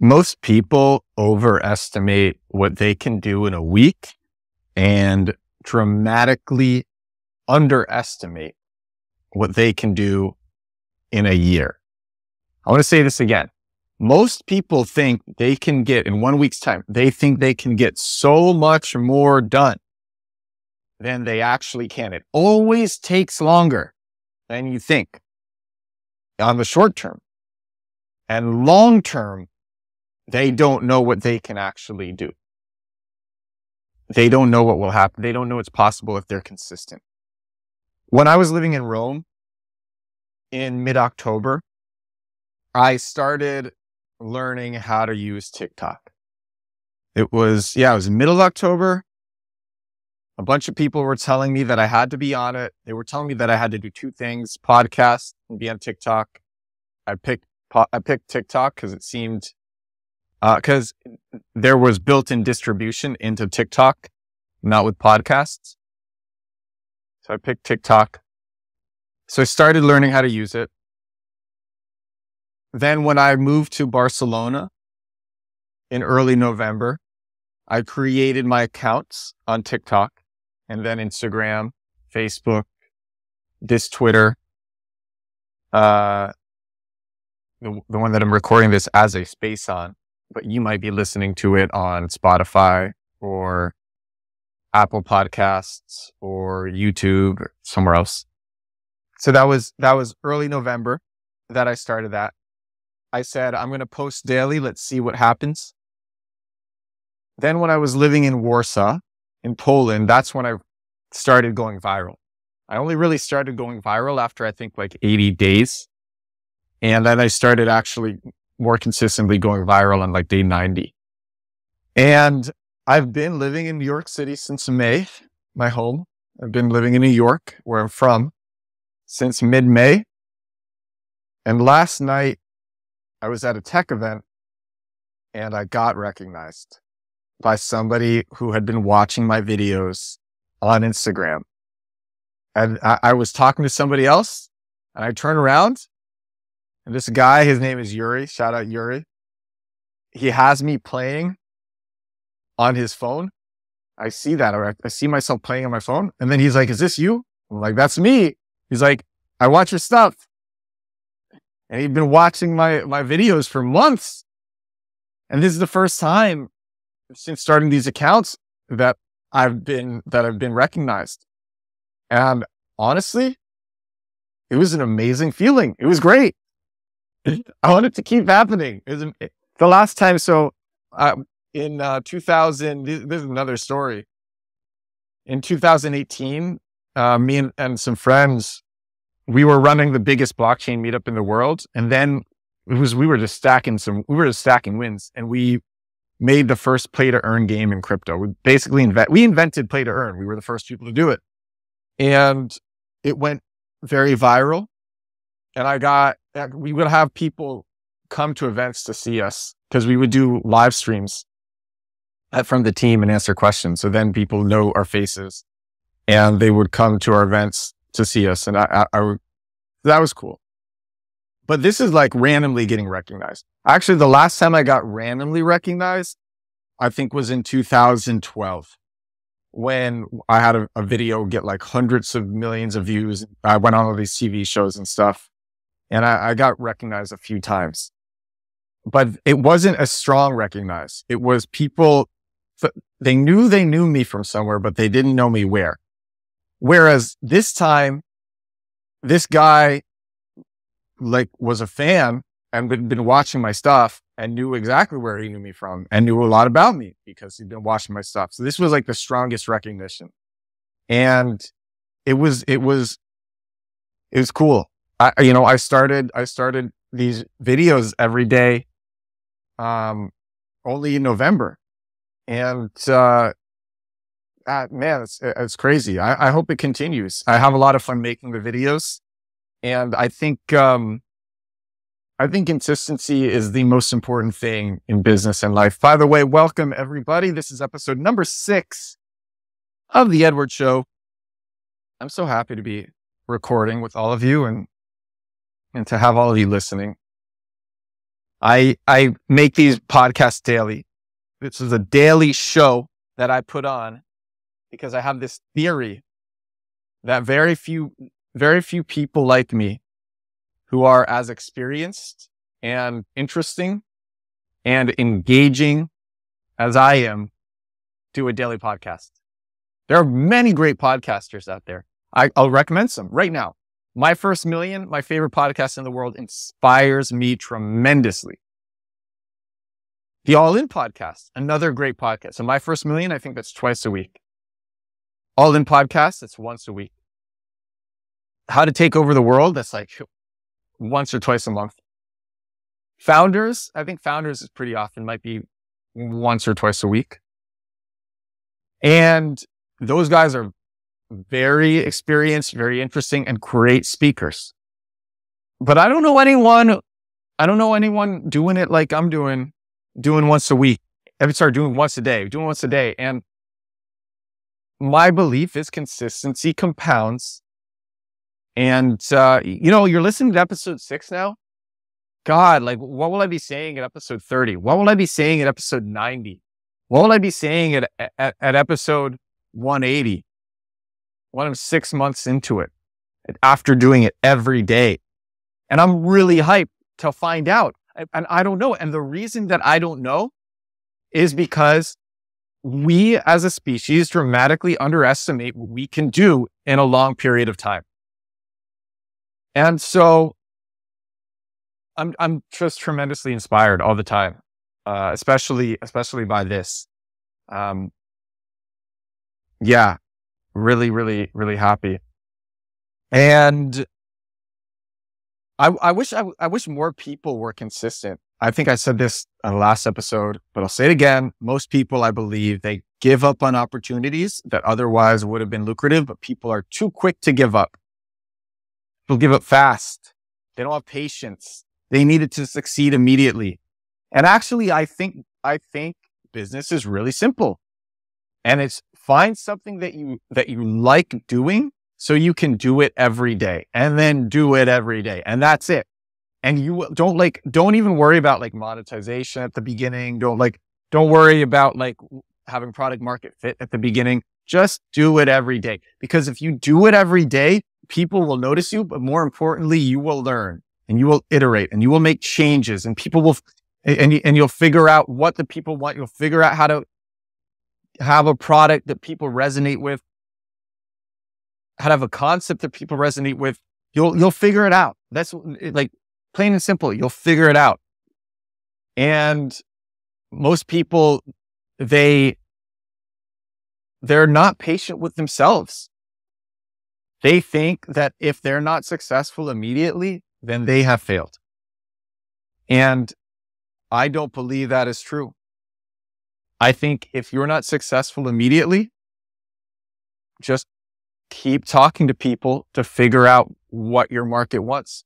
Most people overestimate what they can do in a week and dramatically underestimate what they can do in a year. I want to say this again. Most people think they can get, in 1 week's time, they think they can get so much more done than they actually can. It always takes longer than you think on the short term. And long term, they don't know what they can actually do. They don't know what will happen. They don't know it's possible if they're consistent. When I was living in Rome in mid-October, I started learning how to use TikTok. It was middle of October. A bunch of people were telling me that I had to be on it. They were telling me that I had to do two things: podcast and be on TikTok. I picked TikTok because it seemed, because there was built-in distribution into TikTok, not with podcasts. So I picked TikTok. So I started learning how to use it. Then when I moved to Barcelona in early November, I created my accounts on TikTok and then Instagram, Facebook, Twitter, the one that I'm recording this as a space on, but you might be listening to it on Spotify or Apple Podcasts or YouTube or somewhere else. So that was early November that I started that. I said, I'm going to post daily. Let's see what happens. Then when I was living in Warsaw, in Poland, that's when I started going viral. I only really started going viral after I think like 80 days. And then I started actually more consistently going viral on like day 90. And I've been living in New York City since May, my home. I've been living in New York, where I'm from, since mid-May. And last night, I was at a tech event and I got recognized by somebody who had been watching my videos on Instagram. And I was talking to somebody else and I turned around and this guy, his name is Yuri. Shout out Yuri. He has me playing on his phone. I see that. I see myself playing on my phone. And then he's like, is this you? I'm like, that's me. He's like, I watch your stuff. And he'd been watching my videos for months. And this is the first time since starting these accounts that I've been recognized. And honestly, it was an amazing feeling. It was great. I want it to keep happening. The last time, in 2000, this is another story. In 2018, me and some friends, we were running the biggest blockchain meetup in the world. And then we were just stacking wins, and we made the first play to earn game in crypto. We basically invented play to earn. We were the first people to do it. And it went very viral. And we would have people come to events to see us because we would do live streams from the team and answer questions. So then people know our faces and they would come to our events to see us. And that was cool. But this is like randomly getting recognized. Actually, the last time I got randomly recognized, I think was in 2012 when I had a video get like hundreds of millions of views. I went on all these TV shows and stuff. And I got recognized a few times, but it wasn't a strong recognize. It was people, they knew me from somewhere, but they didn't know me where. Whereas this time, this guy like was a fan and had been watching my stuff and knew exactly where he knew me from and knew a lot about me because he'd been watching my stuff. So this was like the strongest recognition. And it was cool. I started these videos every day, only in November. And, man, it's crazy. I hope it continues. I have a lot of fun making the videos. And I think consistency is the most important thing in business and life. By the way, welcome everybody. This is episode number 6 of The Edward Show. I'm so happy to be recording with all of you and to have all of you listening. I make these podcasts daily. This is a daily show that I put on because I have this theory that very few people like me who are as experienced and interesting and engaging as I am do a daily podcast. There are many great podcasters out there. I'll recommend some right now. My First Million, my favorite podcast in the world, inspires me tremendously. The All In podcast, another great podcast. So My First Million, I think that's twice a week. All In podcast, that's once a week. How to Take Over the World, that's like once or twice a month. Founders, I think Founders is pretty often, might be once or twice a week. And those guys are very experienced, very interesting, and great speakers. But I don't know anyone doing it like I'm doing once a week. I would start doing once a day. And my belief is consistency compounds. And, you're listening to episode 6 now. God, like, what will I be saying at episode 30? What will I be saying at episode 90? What will I be saying at episode 180? When I'm 6 months into it, after doing it every day. And I'm really hyped to find out. And I don't know. And the reason that I don't know is because we as a species dramatically underestimate what we can do in a long period of time. And so I'm just tremendously inspired all the time, especially by this. Really, really, really happy. And I wish more people were consistent. I think I said this on the last episode, but I'll say it again. Most people, I believe, they give up on opportunities that otherwise would have been lucrative, but people are too quick to give up. People give up fast. They don't have patience. They need it to succeed immediately. And actually, I think business is really simple. And it's find something that you like doing so you can do it every day, and then do it every day. And that's it. And you don't even worry about like monetization at the beginning. Don't worry about like having product market fit at the beginning. Just do it every day. Because if you do it every day, people will notice you, but more importantly, you will learn and you will iterate and you will make changes, and people will, and you'll figure out what the people want. You'll figure out how to have a product that people resonate with, how to have a concept that people resonate with. You'll figure it out. That's like plain and simple. You'll figure it out. And most people, they're not patient with themselves. They think that if they're not successful immediately, then they have failed. And I don't believe that is true. I think if you're not successful immediately, just keep talking to people to figure out what your market wants.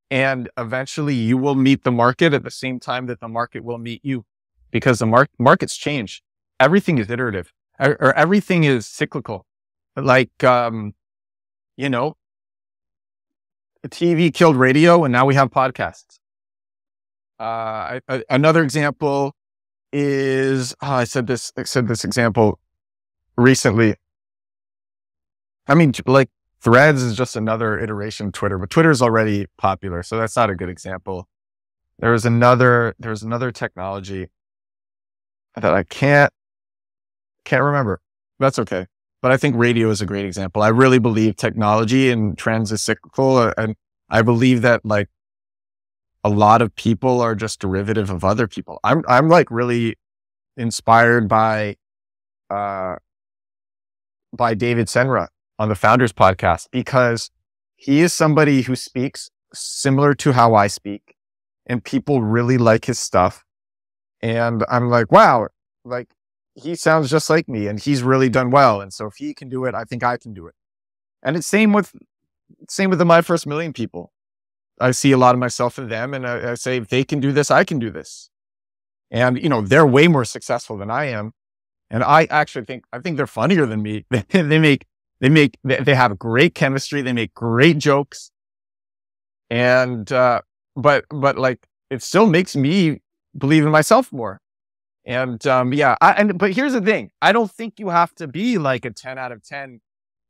And eventually you will meet the market at the same time that the market will meet you, because the markets change. Everything is iterative, or everything is cyclical. Like, TV killed radio and now we have podcasts. Another example is, I said this example recently. I mean, like Threads is just another iteration of Twitter, but Twitter is already popular, so that's not a good example. There's another technology that I can't remember. That's okay. But I think radio is a great example. I really believe technology and trends is cyclical, and I believe that like a lot of people are just derivative of other people. I'm like really inspired by David Senra on the Founders podcast, because he is somebody who speaks similar to how I speak, and people really like his stuff. And I'm like, wow, like he sounds just like me, and he's really done well. And so if he can do it, I think I can do it. And it's same with the My First Million people. I see a lot of myself in them, and I say, if they can do this, I can do this. And, they're way more successful than I am. And I actually think they're funnier than me. They have great chemistry. They make great jokes. And, but like it still makes me believe in myself more. And yeah, but here's the thing. I don't think you have to be like a 10 out of 10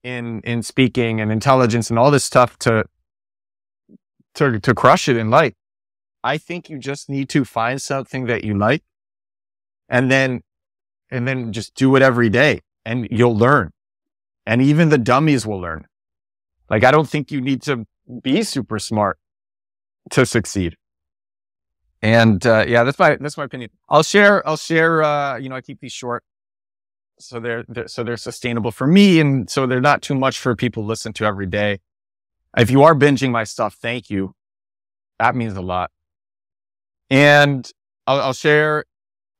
in speaking and intelligence and all this stuff to crush it in life. I think you just need to find something that you like and then just do it every day and you'll learn. And even the dummies will learn. Like, I don't think you need to be super smart to succeed. And yeah, that's my opinion. I'll share. I keep these short, so they're sustainable for me, and so they're not too much for people to listen to every day. If you are binging my stuff, thank you. That means a lot. And I'll share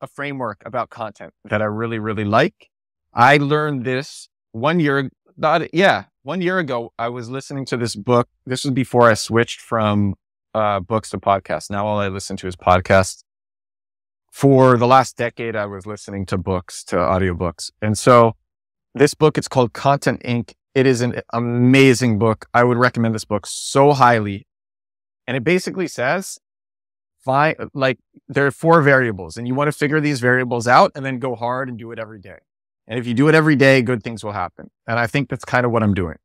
a framework about content that I really, really like. I learned this 1 year. 1 year ago, I was listening to this book. This was before I switched from books to podcasts. Now all I listen to is podcasts. For the last decade, I was listening to books, to audiobooks. And so this book, it's called Content Inc. It is an amazing book. I would recommend this book so highly. And it basically says, there are 4 variables and you want to figure these variables out and then go hard and do it every day. And if you do it every day, good things will happen. And I think that's kind of what I'm doing.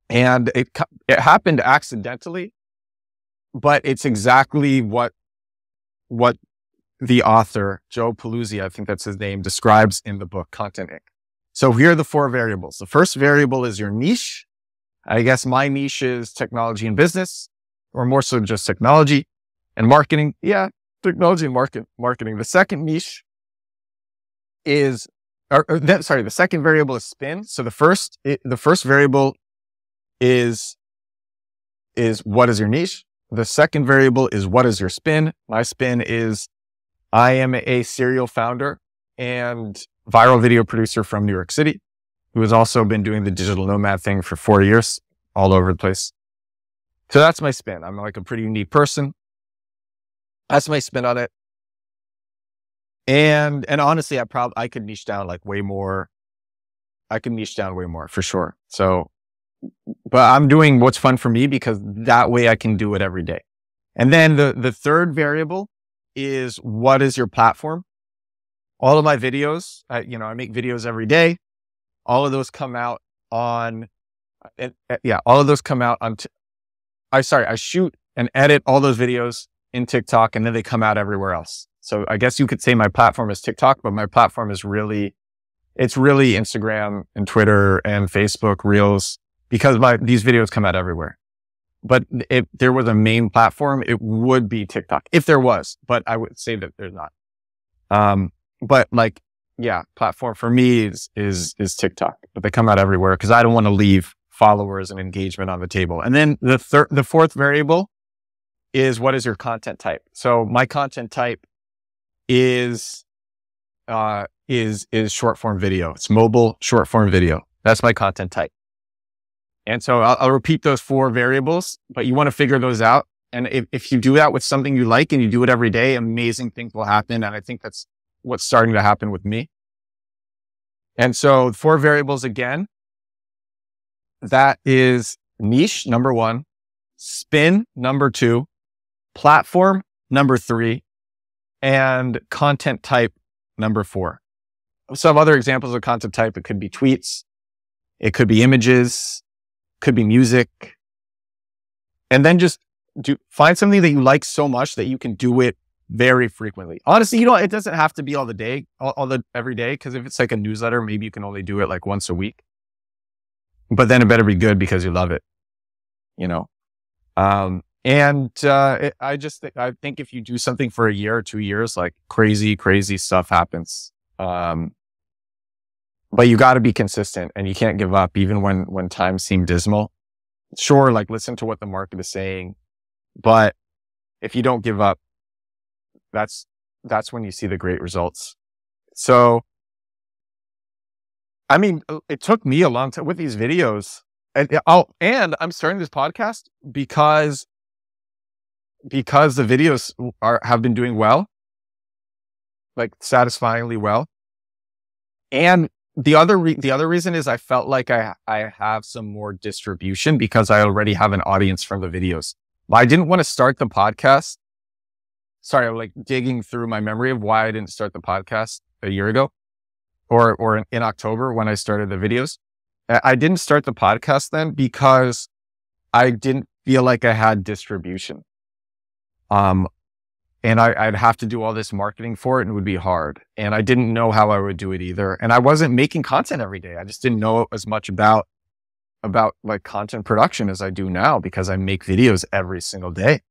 And it happened accidentally, but it's exactly what the author, Joe Paluzzi, I think that's his name, describes in the book, Content Inc. So here are the 4 variables. The first variable is your niche. I guess my niche is technology and business, or more so just technology and marketing. Yeah, technology and marketing. The second niche is, the second variable is spin. So the first variable is what is your niche? The second variable is what is your spin? My spin is I am a serial founder and viral video producer from New York City, who has also been doing the digital nomad thing for 4 years, all over the place. So that's my spin. I'm like a pretty unique person. That's my spin on it. And honestly, I could niche down like way more. I could niche down way more for sure. So, but I'm doing what's fun for me because that way I can do it every day. And then the third variable is what is your platform? All of my videos, I make videos every day. All of those come out on, I shoot and edit all those videos in TikTok and then they come out everywhere else. So I guess you could say my platform is TikTok, but my platform is really Instagram and Twitter and Facebook Reels because these videos come out everywhere. But if there was a main platform, it would be TikTok if there was, but I would say that there's not. But platform for me is TikTok, but they come out everywhere because I don't want to leave followers and engagement on the table. And then the fourth variable is what is your content type? So my content type is short form video. It's mobile short form video. That's my content type. And so I'll repeat those 4 variables, but you want to figure those out. And if you do that with something you like and you do it every day, amazing things will happen. And I think that's what's starting to happen with me. And so 4 variables again, that is niche, number 1, spin, number 2, platform, number 3, and content type, number 4. Some other examples of content type, it could be tweets, it could be images, could be music. And then just find something that you like so much that you can do it very frequently. Honestly, it doesn't have to be all the day, every day. Because if it's like a newsletter, maybe you can only do it like once a week. But then it better be good because you love it, I think if you do something for a year or 2 years, like crazy stuff happens. But you got to be consistent and you can't give up even when times seem dismal. Sure, like listen to what the market is saying, but if you don't give up, that's when you see the great results. So, I mean, it took me a long time with these videos, and I'm starting this podcast because the videos have been doing well, like satisfyingly well, and the other reason is I felt like I have some more distribution because I already have an audience from the videos. I didn't want to start the podcast sorry, I'm like digging through my memory of why I didn't start the podcast a year ago or in October when I started the videos. I didn't start the podcast then because I didn't feel like I had distribution. And I'd have to do all this marketing for it and it would be hard. And I didn't know how I would do it either. And I wasn't making content every day. I just didn't know as much about like content production as I do now because I make videos every single day.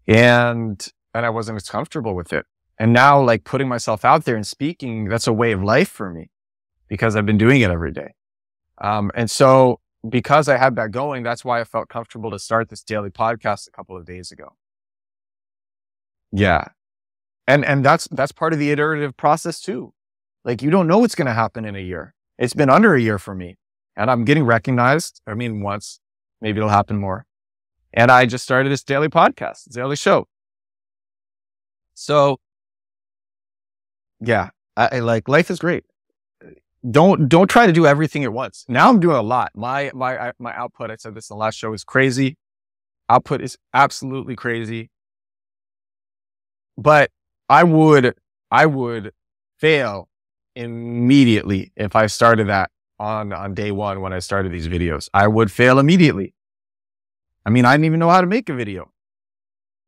And I wasn't as comfortable with it. And now like putting myself out there and speaking, that's a way of life for me because I've been doing it every day. And so because I had that going, that's why I felt comfortable to start this daily podcast a couple of days ago. Yeah. And that's part of the iterative process too. Like you don't know what's going to happen in a year. It's been under a year for me and I'm getting recognized. I mean, once, maybe it'll happen more. And I just started this daily podcast, daily show. So yeah, I like life is great. Don't try to do everything at once. Now I'm doing a lot. My output, I said this in the last show, is crazy. Output is absolutely crazy. But I would fail immediately if I started that on day one when I started these videos. I would fail immediately. I mean, I didn't even know how to make a video.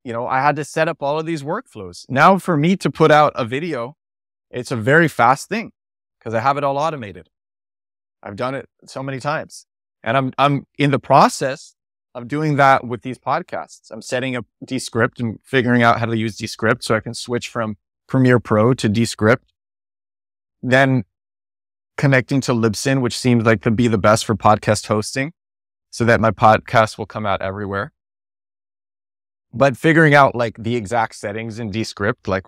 You know, I had to set up all of these workflows. Now for me to put out a video, it's a very fast thing because I have it all automated. I've done it so many times. And I'm in the process of doing that with these podcasts. I'm setting up Descript and figuring out how to use Descript so I can switch from Premiere Pro to Descript. Then connecting to Libsyn, which seems like to be the best for podcast hosting so that my podcast will come out everywhere. But figuring out like the exact settings in Descript, like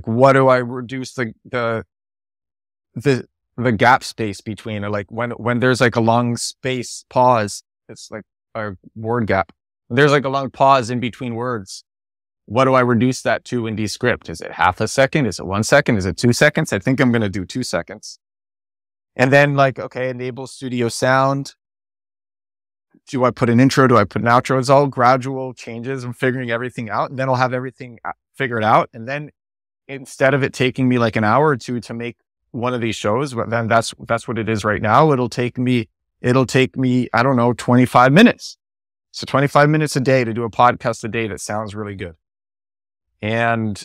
what do I reduce the gap space between, or like when there's like a long space pause, it's like a word gap. There's like a long pause in between words. What do I reduce that to in Descript? Is it half a second? Is it 1 second? Is it 2 seconds? I think I'm going to do 2 seconds. And then like, okay, enable studio sound. Do I put an intro? Do I put an outro? It's all gradual changes. I'm figuring everything out and then I'll have everything figured out. And then instead of it taking me like an hour or two to make one of these shows, but then that's what it is right now. It'll take me, I don't know, 25 minutes. So 25 minutes a day to do a podcast a day that sounds really good. And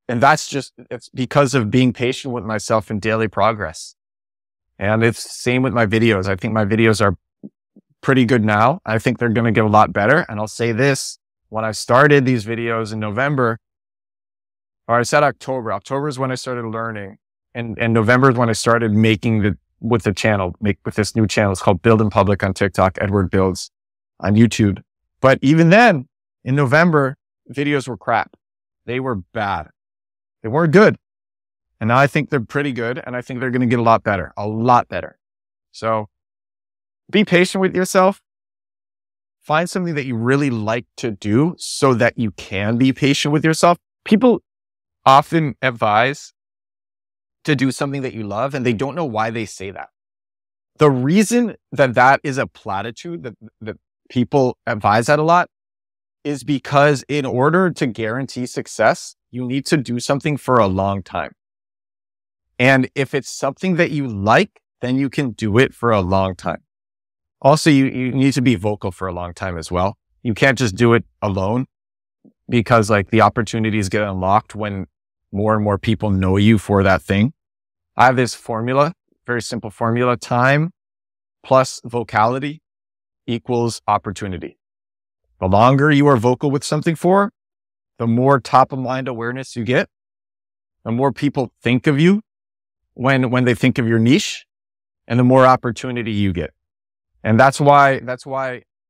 it's because of being patient with myself and daily progress. And it's the same with my videos. I think my videos are pretty good now. I think they're going to get a lot better. And I'll say this, when I started these videos in November, or I said October is when I started learning. And November is when I started making with this new channel. It's called Build in Public on TikTok, Edward Builds on YouTube. But even then, in November, videos were crap. They were bad. They weren't good. And now I think they're pretty good. And I think they're going to get a lot better. So be patient with yourself. Find something that you really like to do so that you can be patient with yourself. People often advise to do something that you love, and they don't know why they say that. The reason that is a platitude, that people advise that a lot, is because in order to guarantee success, you need to do something for a long time. And if it's something that you like, then you can do it for a long time. Also, you need to be vocal for a long time as well. You can't just do it alone because like the opportunities get unlocked when more and more people know you for that thing. I have this formula, very simple formula: time plus vocality equals opportunity. The longer you are vocal with something for, the more top of mind awareness you get, the more people think of you when they think of your niche, and the more opportunity you get. And that's why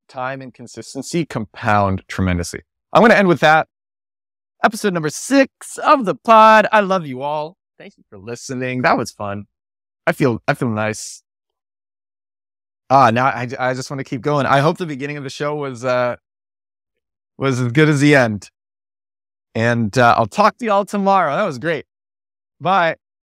time and consistency compound tremendously. I'm going to end with that. Episode number 6 of the pod. I love you all. Thank you for listening. That was fun. I feel nice. Now I just want to keep going. I hope the beginning of the show was as good as the end. And I'll talk to y'all tomorrow. That was great. Bye.